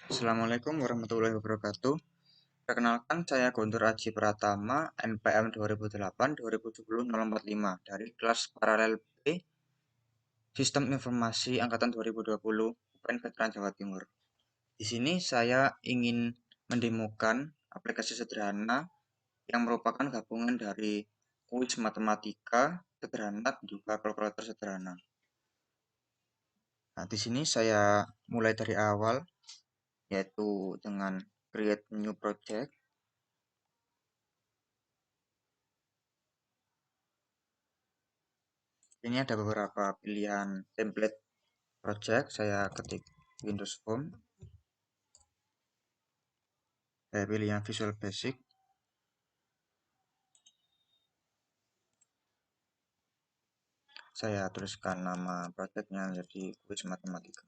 Assalamualaikum warahmatullahi wabarakatuh. Perkenalkan, saya Guntur Aji Pratama, NPM 2008-2070-045 dari kelas paralel B, Sistem Informasi Angkatan 2020, UPN Veteran Jawa Timur. Di sini saya ingin mendemokan aplikasi sederhana yang merupakan gabungan dari kuis matematika sederhana dan juga kalkulator sederhana. Nah, di sini saya mulai dari awal, yaitu dengan create new project. Ini ada beberapa pilihan template project. Saya ketik Windows Home. Saya pilih yang Visual Basic. Saya tuliskan nama projectnya jadi Kuis Matematika.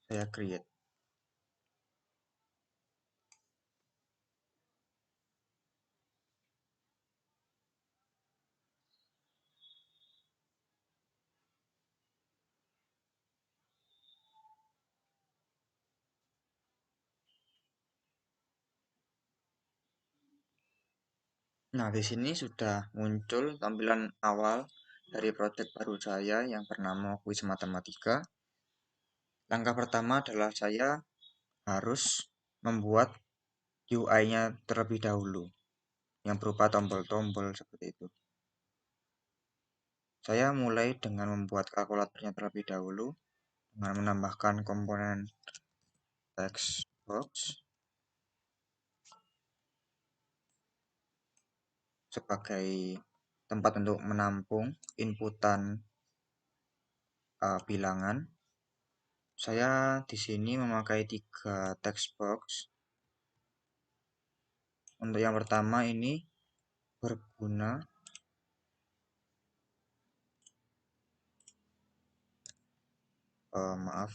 Saya create. Nah, di sini sudah muncul tampilan awal dari project baru saya yang bernama Kuis Matematika. Langkah pertama adalah saya harus membuat UI-nya terlebih dahulu, yang berupa tombol-tombol seperti itu. Saya mulai dengan membuat kalkulatornya terlebih dahulu dengan menambahkan komponen text box sebagai tempat untuk menampung inputan bilangan. Saya di sini memakai 3 text box. Untuk yang pertama ini berguna maaf.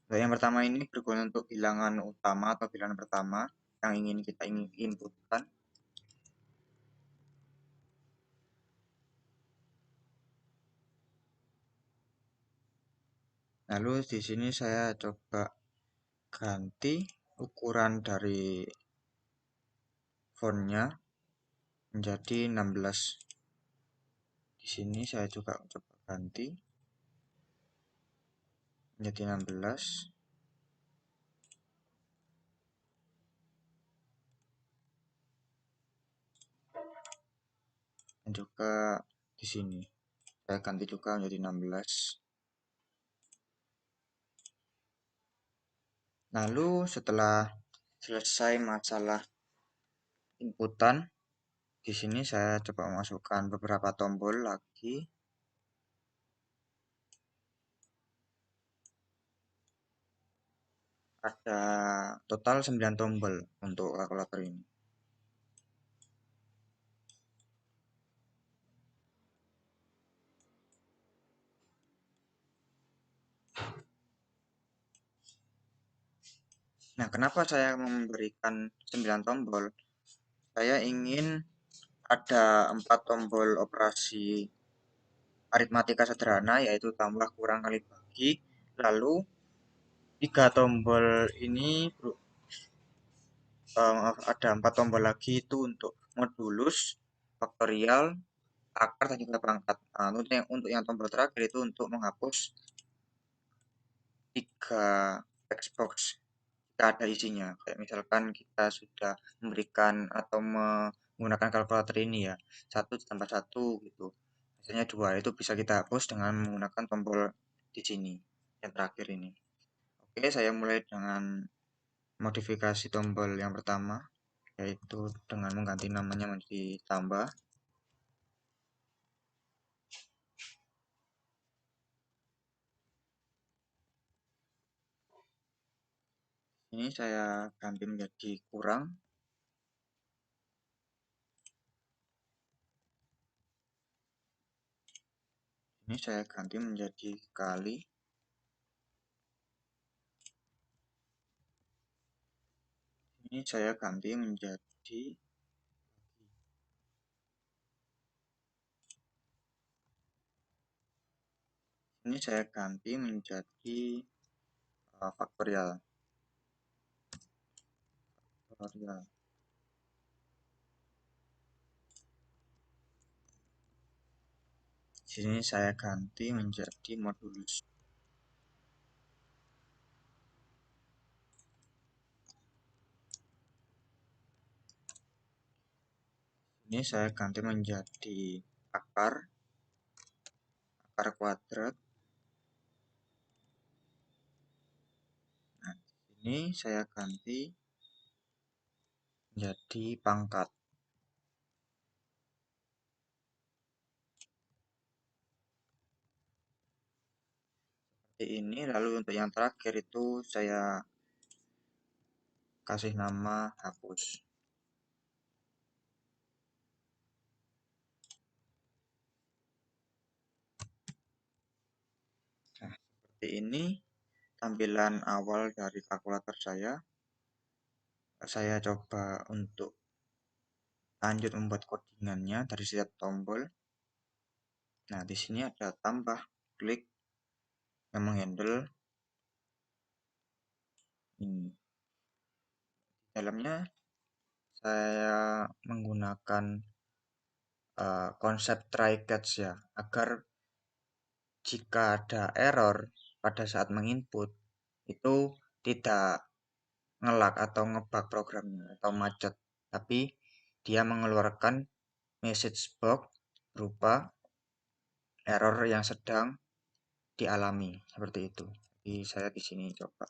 Untuk yang pertama ini berguna untuk bilangan utama atau bilangan pertama yang ingin kita inputkan. Lalu di sini saya coba ganti ukuran dari fontnya menjadi 16. Di sini saya juga coba ganti menjadi 16. Dan juga di sini saya ganti juga menjadi 16. Lalu setelah selesai masalah inputan, di sini saya coba memasukkan beberapa tombol lagi. Ada total 9 tombol untuk kalkulator ini. Nah, kenapa saya memberikan 9 tombol? Saya ingin ada 4 tombol operasi aritmatika sederhana, yaitu tambah, kurang, kali, bagi. Lalu 3 tombol ini ada 4 tombol lagi itu untuk modulus, faktorial, akar, dan juga pangkat. Nah, untuk yang tombol terakhir itu untuk menghapus 3 text box jika ada isinya. Kayak misalkan kita sudah memberikan atau menggunakan kalkulator ini ya, 1 ditambah 1 gitu. Biasanya 2 itu bisa kita hapus dengan menggunakan tombol di sini yang terakhir ini. Oke, saya mulai dengan modifikasi tombol yang pertama, yaitu dengan mengganti namanya menjadi tambah. Ini saya ganti menjadi kurang. Ini saya ganti menjadi kali. Ini saya ganti menjadi Ini saya ganti menjadi faktorial. Faktorial. Di sini saya ganti menjadi modulus. Ini saya ganti menjadi akar kuadrat. Nah, ini saya ganti menjadi pangkat. Seperti ini, lalu untuk yang terakhir itu saya kasih nama hapus. Nah, seperti ini tampilan awal dari kalkulator saya. Saya coba untuk lanjut membuat codingannya dari setiap tombol. Nah, di sini ada tambah klik yang menghandle ini. Di dalamnya saya menggunakan konsep try catch ya, agar jika ada error pada saat menginput itu tidak ngelak atau ngebug programnya atau macet, tapi dia mengeluarkan message box berupa error yang sedang dialami seperti itu. Jadi saya di sini coba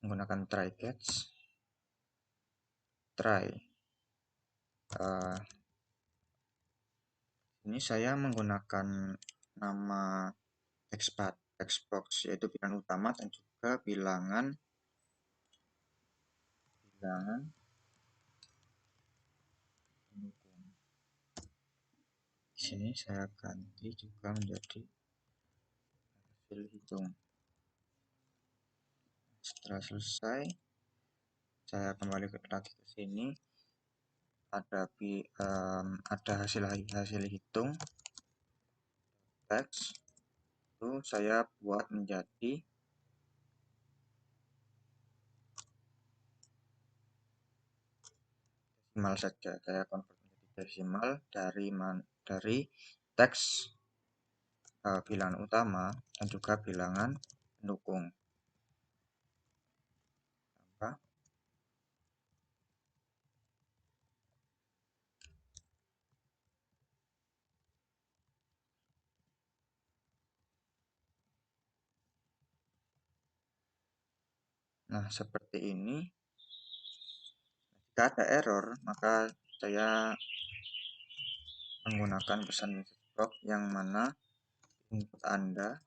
menggunakan try catch, try. Ini saya menggunakan nama textbox yaitu bilangan utama dan juga bilangan pendukung. Di sini saya ganti juga menjadi hasil hitung. Setelah selesai, saya kembali lagi ke sini. Ada hasil hitung teks. Itu saya buat menjadi desimal saja. Saya convert menjadi desimal dari teks bilangan utama dan juga bilangan pendukung. Apa? Nah, seperti ini. Jika ada error, maka saya menggunakan pesan message box yang mana input Anda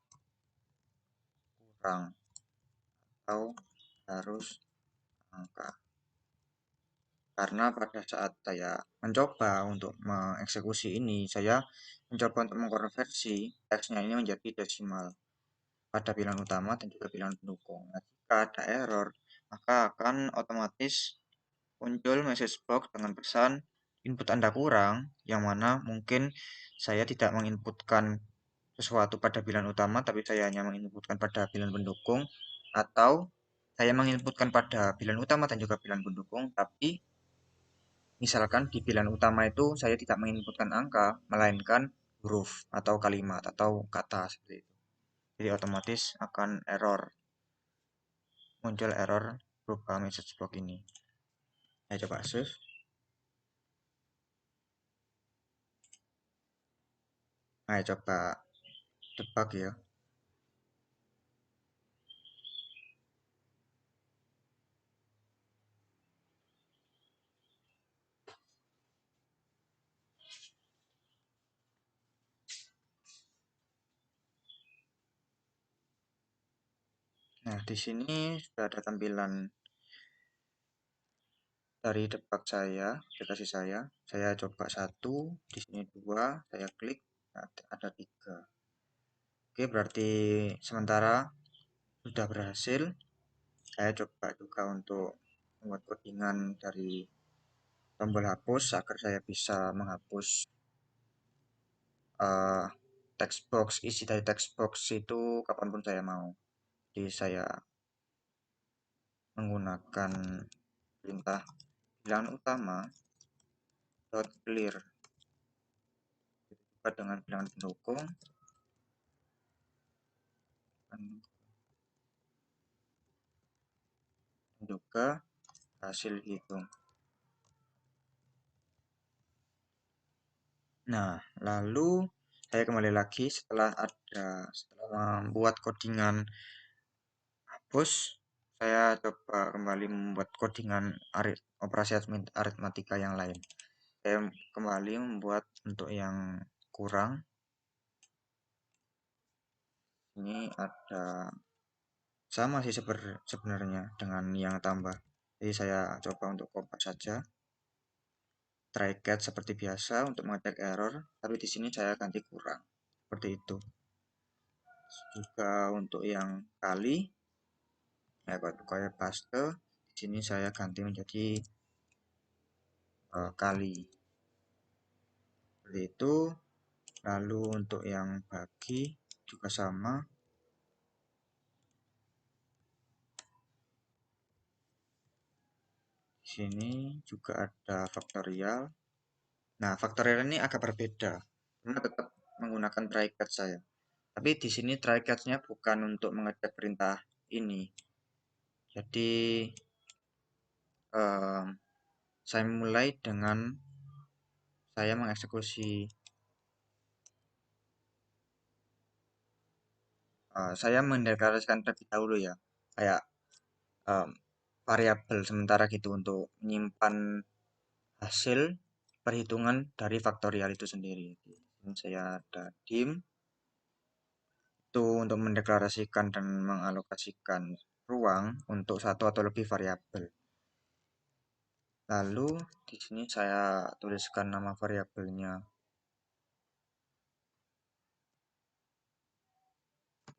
kurang atau harus angka. Karena pada saat saya mencoba untuk mengeksekusi ini, saya mencoba untuk mengkonversi teksnya ini menjadi desimal pada bilangan utama dan juga bilangan pendukung. Nah, jika ada error, maka akan otomatis muncul message box dengan pesan input Anda kurang, yang mana mungkin saya tidak menginputkan sesuatu pada bilangan utama, tapi saya hanya menginputkan pada bilangan pendukung, atau saya menginputkan pada bilangan utama dan juga bilangan pendukung, tapi misalkan di bilangan utama itu saya tidak menginputkan angka, melainkan huruf atau kalimat atau kata seperti itu. Jadi otomatis akan muncul error berupa message box ini. Saya coba save. Saya coba debug ya. Nah, di sini sudah ada tampilan dari debug saya, aplikasi saya. Saya coba satu, di sini dua, saya klik, ada tiga. Oke, berarti sementara sudah berhasil. Saya coba juga untuk membuat codingan dari tombol hapus agar saya bisa menghapus text box, isi dari text box itu kapanpun saya mau. Jadi saya menggunakan perintah bilangan utama dot clear dengan bilangan pendukung dan juga hasil hitung. Nah, lalu saya kembali lagi setelah membuat codingan hapus, saya coba kembali membuat codingan operasi aritmatika yang lain. Saya kembali membuat untuk yang kurang. Ini ada sama sih sebenarnya dengan yang tambah. Jadi saya coba untuk copy saja. Try catch seperti biasa untuk mengecek error, tapi di sini saya ganti kurang. Seperti itu. Juga untuk yang kali, ya kayak paste, di sini saya ganti menjadi kali. Seperti itu. Lalu untuk yang bagi juga sama. Di sini juga ada faktorial. Nah, faktorial ini agak berbeda karena tetap menggunakan try catch saya. Tapi di sini try catch-nya bukan untuk mengecek perintah ini. Jadi saya mulai dengan saya mengeksekusi saya mendeklarasikan terlebih dahulu ya, kayak um, variabel sementara gitu untuk menyimpan hasil perhitungan dari faktorial itu sendiri. Ini saya ada dim itu untuk mendeklarasikan dan mengalokasikan ruang untuk satu atau lebih variabel. Lalu di sini saya tuliskan nama variabelnya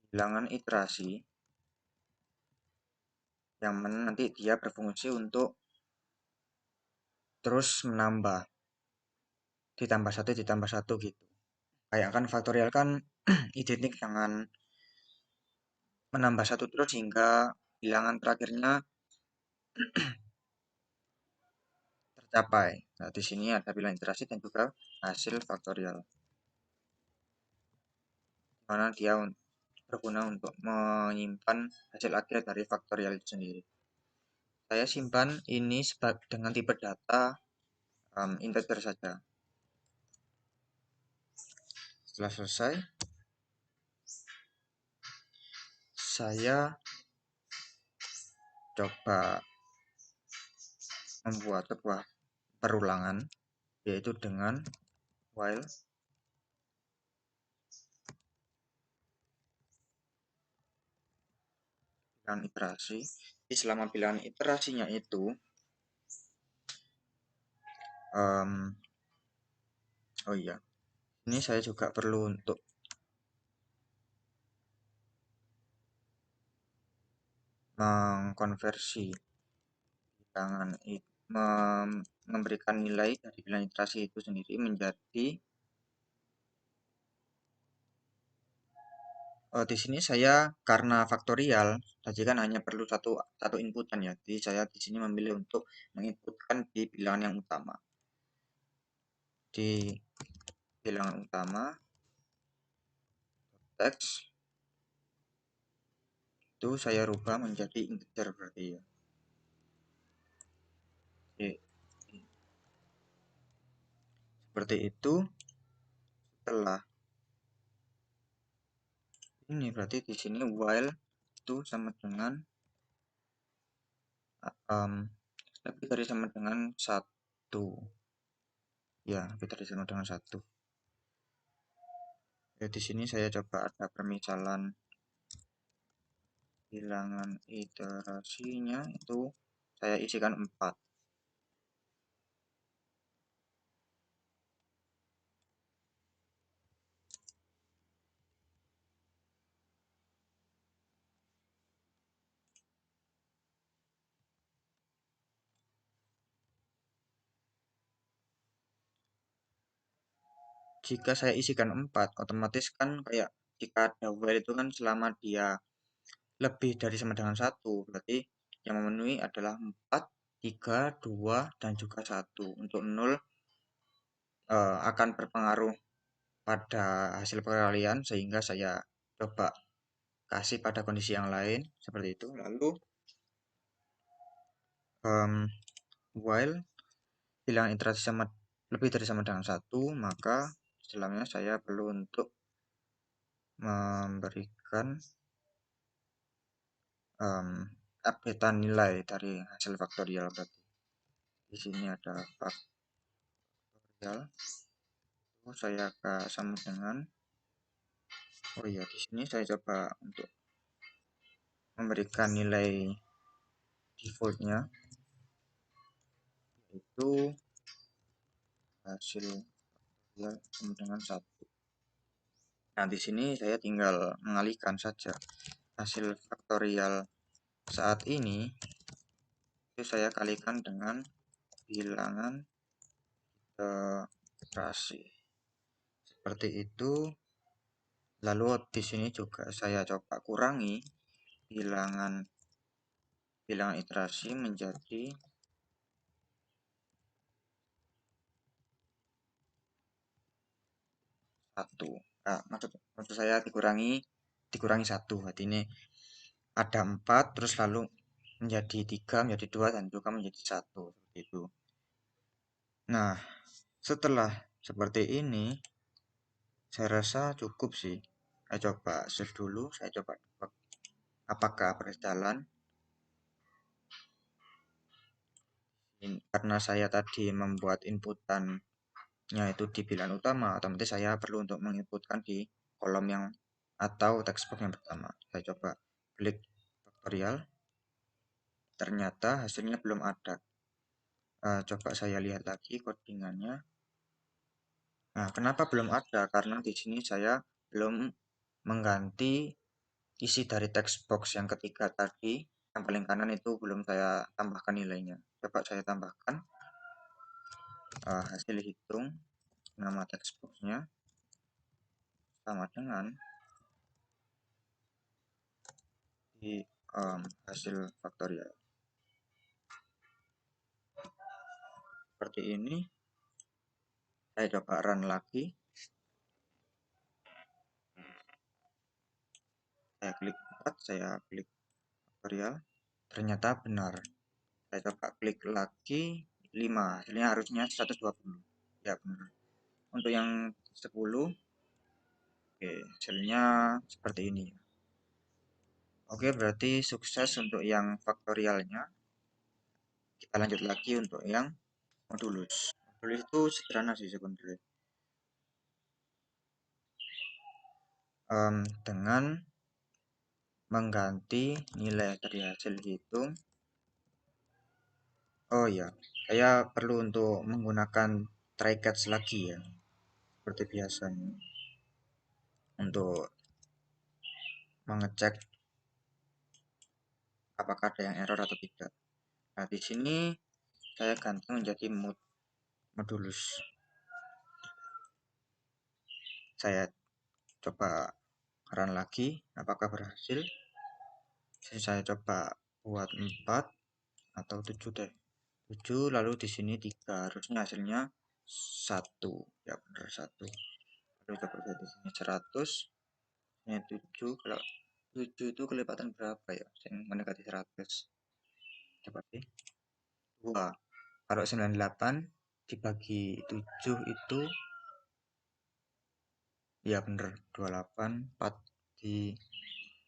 bilangan iterasi, yang mana nanti dia berfungsi untuk terus menambah, ditambah satu gitu. Kayak kan faktorial kan identik dengan menambah satu terus hingga bilangan terakhirnya tercapai. Nah, di sini ada bilangan iterasi dan juga hasil faktorial. Mana dia berguna untuk menyimpan hasil akhir dari faktorial itu sendiri. Saya simpan ini dengan tipe data integer saja. Setelah selesai, saya coba membuat sebuah perulangan, yaitu dengan while bilangan iterasi. Jadi selama bilangan iterasinya itu oh iya, ini saya juga perlu untuk mengkonversi bilangan memberikan nilai dari bilangan iterasi itu sendiri menjadi di sini saya karena faktorial tadi kan hanya perlu satu inputan ya. Jadi saya di sini memilih untuk menginputkan di bilangan yang utama. Di bilangan utama teks itu saya rubah menjadi integer berarti ya. Oke. Seperti itu. Setelah ini berarti di sini while itu sama dengan lebih dari sama dengan 1. Ya, lebih dari sama dengan 1. Ya, di sini saya coba ada permisalan bilangan iterasinya itu saya isikan 4. jika saya isikan 4, otomatis kan kayak jika ada while itu kan selama dia lebih dari sama dengan satu, berarti yang memenuhi adalah 4, 3, 2, dan juga satu. Untuk 0 akan berpengaruh pada hasil peralihan sehingga saya coba kasih pada kondisi yang lain seperti itu. Lalu while bilangan interaksi sama lebih dari sama dengan satu, maka setelahnya saya perlu untuk memberikan updatean nilai dari hasil faktorial. Berarti di sini ada faktorial, saya sama dengan, oh iya, di sini saya coba untuk memberikan nilai defaultnya, itu hasil faktorial sama dengan satu. Nah, di sini saya tinggal mengalihkan saja hasil faktorial saat ini, itu saya kalikan dengan bilangan iterasi. Seperti itu. Lalu di sini juga saya coba kurangi bilangan iterasi menjadi 1. Nah, maksud saya dikurangi 1. Berarti ini ada 4 terus lalu menjadi 3, menjadi 2, dan juga menjadi 1 seperti itu. Nah, setelah seperti ini saya rasa cukup sih. Saya coba save dulu, saya coba apakah berjalan. Karena saya tadi membuat inputannya itu di bilangan utama, otomatis saya perlu untuk menginputkan di kolom yang atau textbox yang pertama. Saya coba klik faktorial, ternyata hasilnya belum ada. Coba saya lihat lagi codingannya. Nah, kenapa belum ada? Karena di sini saya belum mengganti isi dari textbox yang ketiga tadi, yang paling kanan itu belum saya tambahkan nilainya. Coba saya tambahkan hasil hitung nama textboxnya sama dengan di hasil faktorial. Seperti ini. Saya coba run lagi. Saya klik 4, saya klik faktorial. Ternyata benar. Saya coba klik lagi 5. Hasilnya harusnya 120. Ya benar. Untuk yang 10, oke, hasilnya seperti ini. Oke, berarti sukses untuk yang faktorialnya. Kita lanjut lagi untuk yang modulus. Modulus itu sederhana sih sebenarnya. Dengan mengganti nilai dari hasil hitung. Oh ya, saya perlu untuk menggunakan try catch lagi ya, seperti biasanya, untuk mengecek apakah ada yang error atau tidak. Nah, di sini saya ganti menjadi modulus. Saya coba run lagi, apakah berhasil. Saya coba buat 4 atau 7 deh. 7, lalu di sini 3, harusnya hasilnya 1. Ya benar 1. Lalu coba di sini 100. Ini 7, kalau 7 itu kelipatan berapa ya? Yang mendekati 100. Coba deh. 2. Kalau 98 dibagi 7 itu ya bener 28, 4 di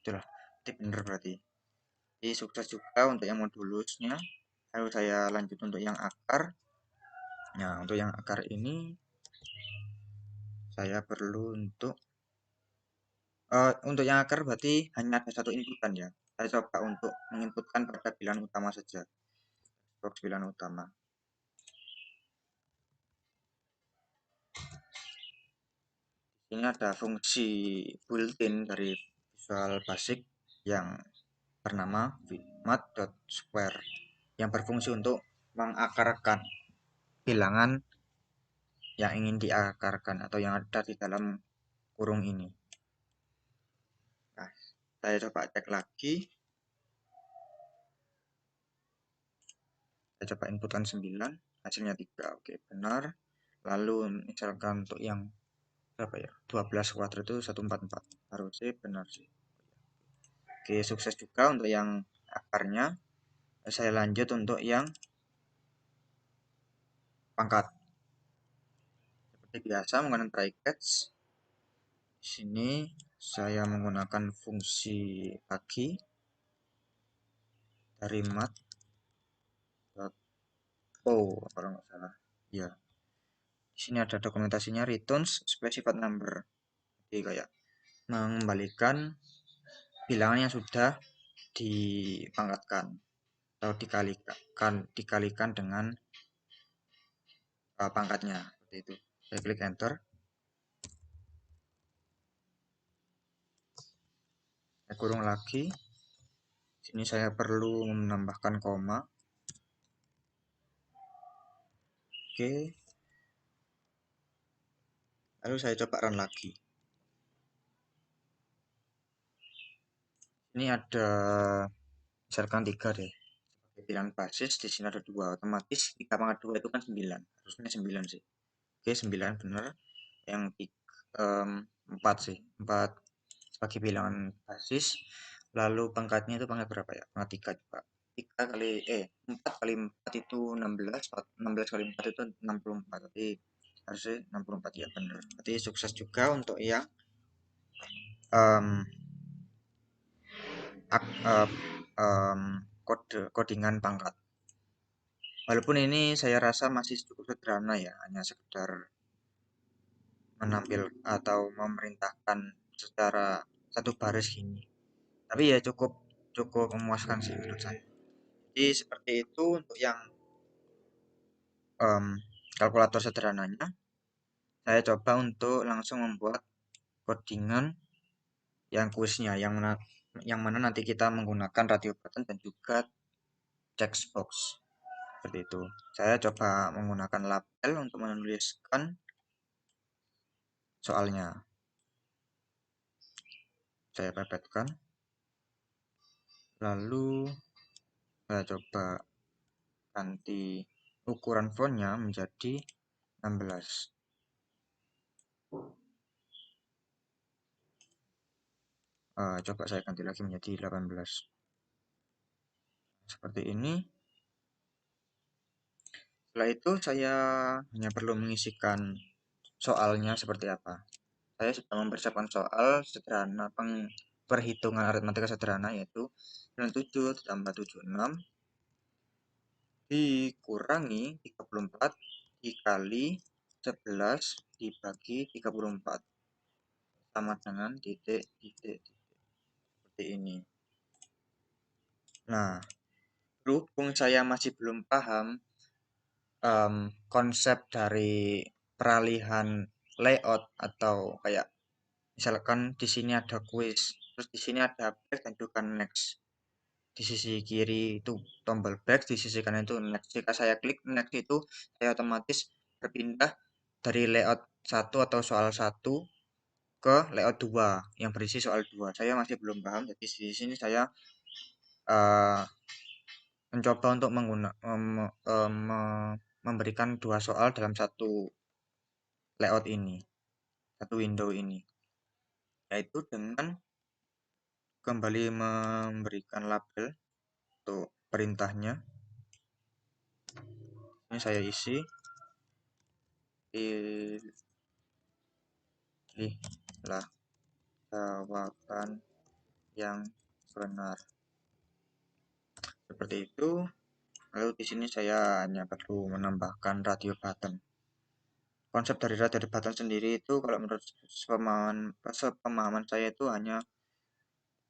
itulah. Itu bener berarti. Jadi sukses juga untuk yang modulusnya. Lalu saya lanjut untuk yang akar. Nah, untuk yang akar ini saya perlu untuk yang akar berarti hanya ada satu inputan ya. Saya coba untuk menginputkan pada bilangan utama saja. Box bilangan utama. Ini ada fungsi built-in dari Visual Basic yang bernama mat.square yang berfungsi untuk mengakarkan bilangan yang ingin diakarkan atau yang ada di dalam kurung ini. Nah, saya coba cek lagi. Saya coba inputkan 9, hasilnya 3. Oke, benar. Lalu misalkan untuk yang berapa ya? 12 kuadrat itu 144. Harusnya benar sih. Oke, sukses juga untuk yang akarnya. Saya lanjut untuk yang pangkat. Seperti biasa menggunakan try catch. Di sini saya menggunakan fungsi bagi dari mat.o kalau nggak salah. Ya, di sini ada dokumentasinya returns specified number. Jadi kayak mengembalikan bilangan yang sudah dipangkatkan atau dikalikan dengan pangkatnya seperti itu. Saya klik enter. Saya kurung lagi. Sini saya perlu menambahkan koma. Oke. Lalu saya coba run lagi. Ini ada misalkan 3 deh. Pilihan basis di sini ada 2, otomatis 3 pangkat 2 itu kan 9. Harusnya 9 sih. Oke, 9 benar. Yang 4 sih. 4 sebagai bilangan basis. Lalu pangkatnya itu pangkat berapa ya? Pangkat 3 coba. 3 kali 4 kali 4 itu 16, 16 kali 4 itu 64. Jadi harusnya 64 ya benar. Berarti sukses juga untuk yang um, codingan pangkat. Walaupun ini saya rasa masih cukup sederhana ya, hanya sekedar menampil atau memerintahkan secara satu baris gini. Tapi ya cukup cukup memuaskan sih menurut saya. Jadi seperti itu untuk yang um, kalkulator sederhananya. Saya coba untuk langsung membuat codingan yang kuisnya, yang mana nanti kita menggunakan radio button dan juga checkbox seperti itu. Saya coba menggunakan label untuk menuliskan soalnya. Saya pepetkan. Lalu saya coba ganti ukuran fontnya menjadi 16. Coba saya ganti lagi menjadi 18. Seperti ini. Setelah itu saya hanya perlu mengisikan soalnya seperti apa. Saya sudah mempersiapkan soal sederhana perhitungan aritmatika sederhana yaitu 97 ditambah 76 dikurangi 34 dikali 11 dibagi 34 sama dengan titik titik titik seperti ini. Nah, berhubung saya masih belum paham konsep dari peralihan layout atau kayak misalkan di sini ada quiz, terus di sini ada back dan juga next. Di sisi kiri itu tombol back, di sisi kanan itu next. Jika saya klik next itu saya otomatis berpindah dari layout satu atau soal satu ke layout 2 yang berisi soal 2. Saya masih belum paham, jadi di sini saya uh, mencoba untuk memberikan 2 soal dalam satu layout ini, satu window ini, yaitu dengan kembali memberikan label untuk perintahnya. Ini saya isi pilihlah jawaban yang benar. Seperti itu. Lalu di sini saya hanya perlu menambahkan radio button. Konsep dari radio button sendiri itu kalau menurut sepemahaman saya itu hanya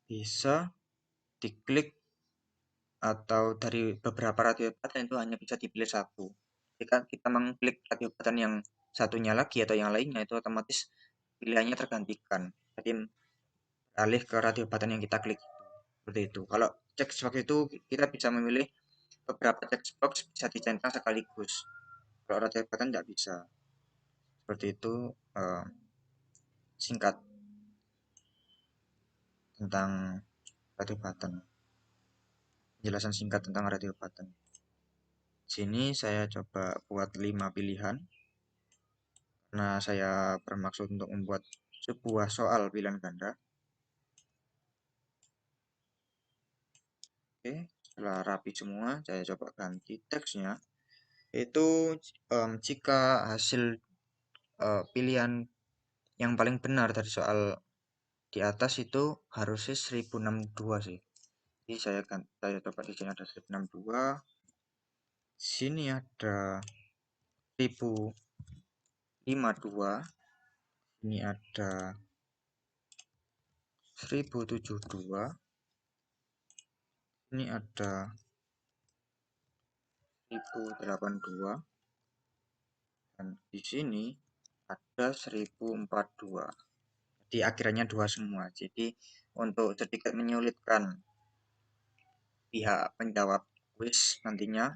bisa diklik atau dari beberapa radio button itu hanya bisa dipilih satu. Jika kita mengklik radio button yang satunya lagi atau yang lainnya itu otomatis pilihannya tergantikan. Jadi alih ke radio button yang kita klik seperti itu. Kalau checkbox itu kita bisa memilih beberapa checkbox bisa dicentang sekaligus. Kalau radio button tidak bisa. Seperti itu, singkat tentang radio button. Penjelasan singkat tentang radio button. Sini saya coba buat 5 pilihan karena saya bermaksud untuk membuat sebuah soal pilihan ganda. Oke, setelah rapi semua, saya coba ganti teksnya. Itu jika hasil pilihan yang paling benar dari soal di atas itu harusnya 1062 sih. Jadi saya coba di sini ada 1062, sini ada 1052, ini ada 1072, ini ada 1082, dan di sini ada 1042. Jadi akhirnya dua semua. Jadi untuk sedikit menyulitkan pihak penjawab kuis nantinya,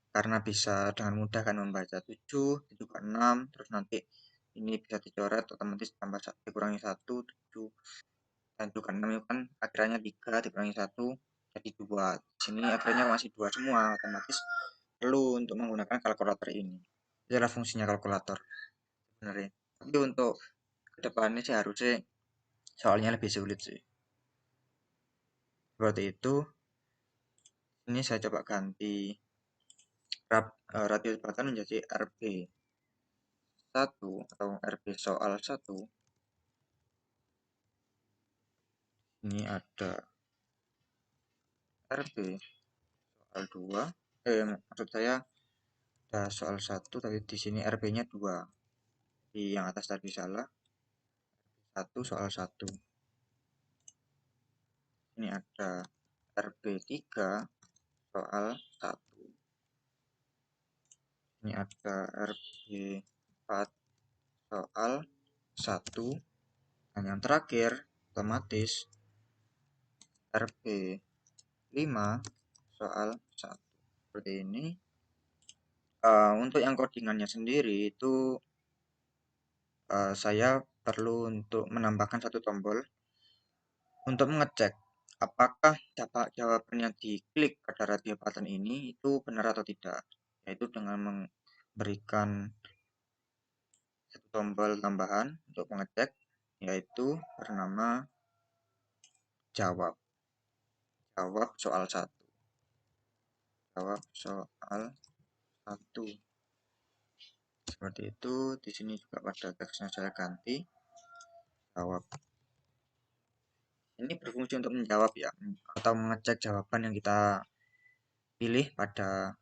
karena bisa dengan mudah kan membaca 7, 7 ke 6, terus nanti ini bisa dicoret, otomatis tambah dikurangi 1, 7, dan 7 ke 6 itu kan akhirnya 3 dikurangi 1 jadi 2. Sini akhirnya masih 2 semua, otomatis perlu untuk menggunakan kalkulator ini. Itulah fungsinya kalkulator sebenarnya. Tapi untuk kedepannya sih harusnya soalnya lebih sulit sih. Seperti itu. Ini saya coba ganti radius button menjadi RB1 atau RB soal 1. Ini ada RB soal 2. Maksud saya ada soal 1 tapi di sini RB-nya 2. Di yang atas tadi salah. 1 soal 1. Ini ada RB3 soal 1. Ini ada RB4 soal 1. Dan yang terakhir otomatis RB5 soal 1. Seperti ini. Untuk yang codingannya sendiri itu saya perlu untuk menambahkan satu tombol untuk mengecek apakah jawaban yang diklik pada radio button ini itu benar atau tidak, yaitu dengan memberikan satu tombol tambahan untuk mengecek, yaitu bernama jawab soal 1. Jawab soal 1. Seperti itu. Di sini juga pada teksnya saya ganti jawab. Ini berfungsi untuk menjawab ya, atau mengecek jawaban yang kita pilih pada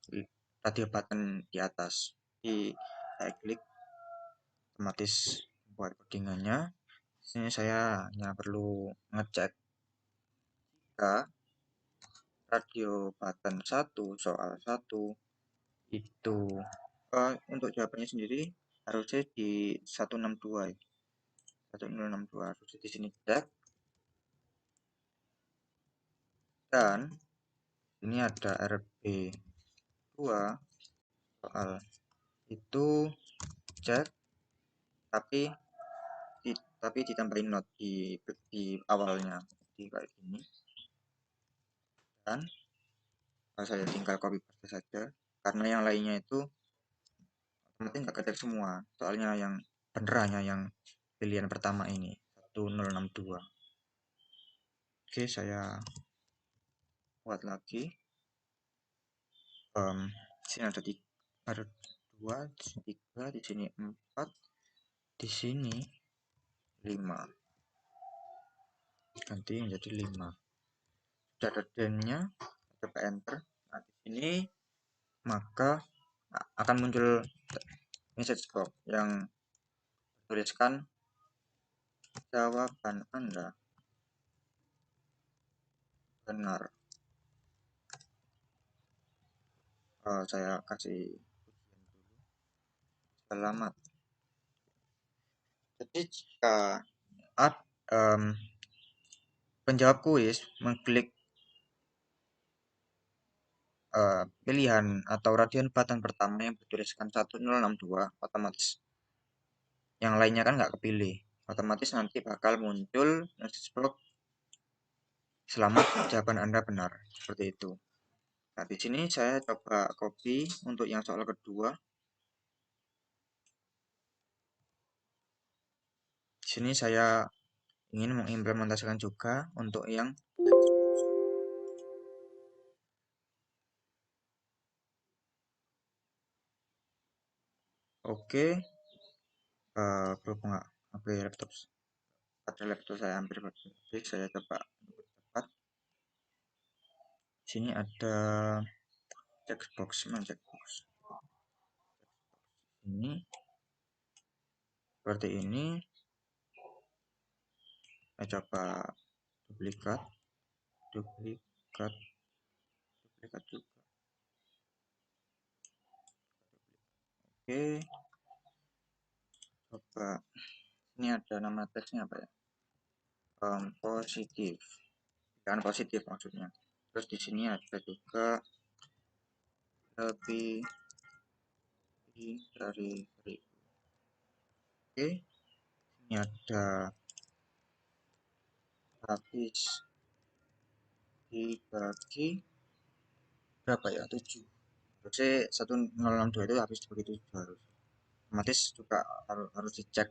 radio button di atas. Jadi saya klik, otomatis buat codingannya. Di sini saya hanya perlu ngecek jika radio button 1 soal 1 itu untuk jawabannya sendiri harusnya di 162 ya. 1062 harus di sini cek, dan ini ada RB2 soal itu cek, tapi ditambahin not di awalnya di kayak gini, dan saya tinggal copy paste saja karena yang lainnya itu otomatis nggak ketik semua, soalnya yang bener hanya yang pilihan pertama ini 1062. Oke, saya buat lagi. Di sini ada 2, 3, di sini 4, di sini 5. Ganti menjadi 5. Sudah ada den-nya, coba enter. Nah, di sini maka akan muncul message box yang tuliskan jawaban Anda benar. Saya kasih selamat. Jadi jika penjawab kuis mengklik pilihan atau radian button pertama yang bertuliskan 1062, otomatis yang lainnya kan nggak kepilih, otomatis nanti bakal muncul message box selamat jawaban Anda benar, seperti itu. Nah, di sini saya coba copy untuk yang soal kedua. Di sini saya ingin mengimplementasikan juga untuk yang oke. Berhubung HP laptop baterai laptop saya hampir habis, saya coba cepat. Di sini ada checkbox, mana checkbox? Ini seperti ini. Saya coba duplikat, duplikat, duplikat juga. Oke, coba ini ada nama teksnya apa ya? Positif, kan positif maksudnya. Terus di sini ada juga lebih dari 1000. Oke, ini ada habis dibagi berapa ya? 7. Harusnya 1062 itu habis dibagi 7 harus. Otomatis juga harus dicek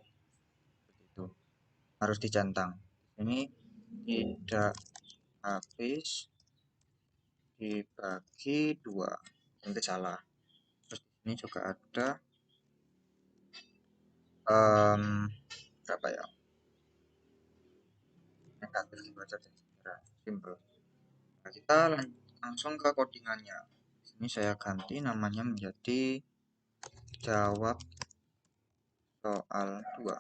begitu. Harus dicentang. Ini tidak habis dibagi 2. Nanti salah. Terus ini juga ada berapa ya? Negatif dibaca secara simple. Nah, kita langsung ke codingannya. Ini saya ganti namanya menjadi jawab soal 2.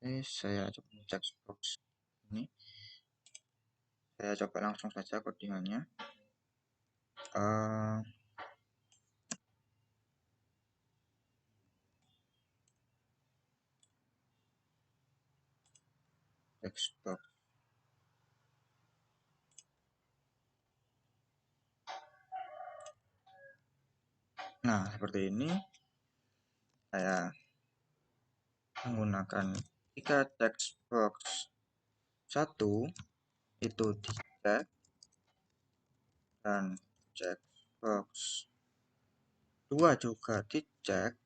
Oke, saya coba cek box ini. Saya coba langsung saja codingannya. Text box. Nah, seperti ini. Saya menggunakan jika text box 1 itu dicek dan checkbox 2 juga dicek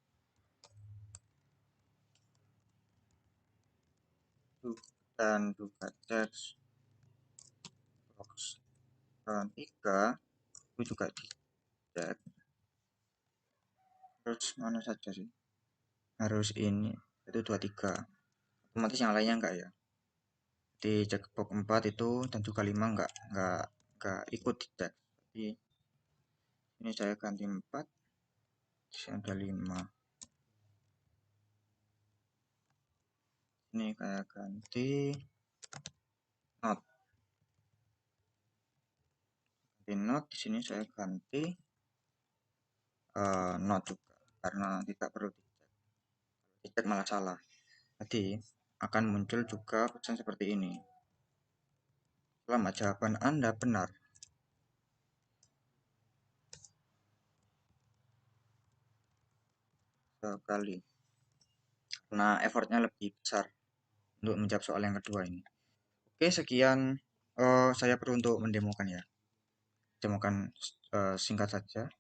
dan juga checkbox 3 itu juga dicek. Terus mana saja sih? Harus ini itu 23. Otomatis yang lainnya enggak ya? Di checkbox 4 itu dan juga 5 enggak ikut dicek. Jadi ini saya ganti 4. Di sini ada 5. Ini saya ganti not. Di sini saya ganti not juga karena tidak perlu dicek malah salah. Jadi akan muncul juga pesan seperti ini. Selamat, jawaban Anda benar. Sekali. Karena effortnya lebih besar untuk menjawab soal yang kedua ini. Oke, sekian saya perlu untuk mendemokan ya. Demokan singkat saja.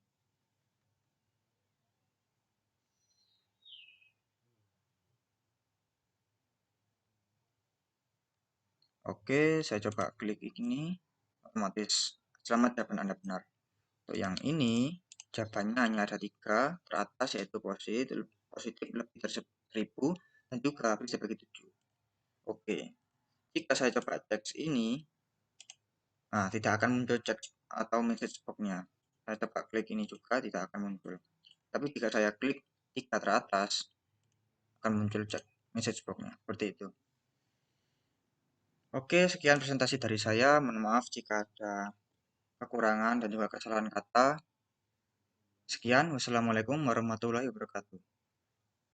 Oke, saya coba klik ini. Otomatis selamat, jawaban Anda benar. Untuk yang ini, jawabannya hanya ada 3 teratas, yaitu positif lebih dari 1000 dan juga habis dibagi 7. Oke, jika saya coba teks ini, nah tidak akan muncul chat atau message box-nya. Saya coba klik ini juga tidak akan muncul. Tapi jika saya klik 3 teratas, akan muncul chat message box-nya. Seperti itu. Oke, sekian presentasi dari saya. Mohon maaf jika ada kekurangan dan juga kesalahan kata. Sekian, wassalamualaikum warahmatullahi wabarakatuh.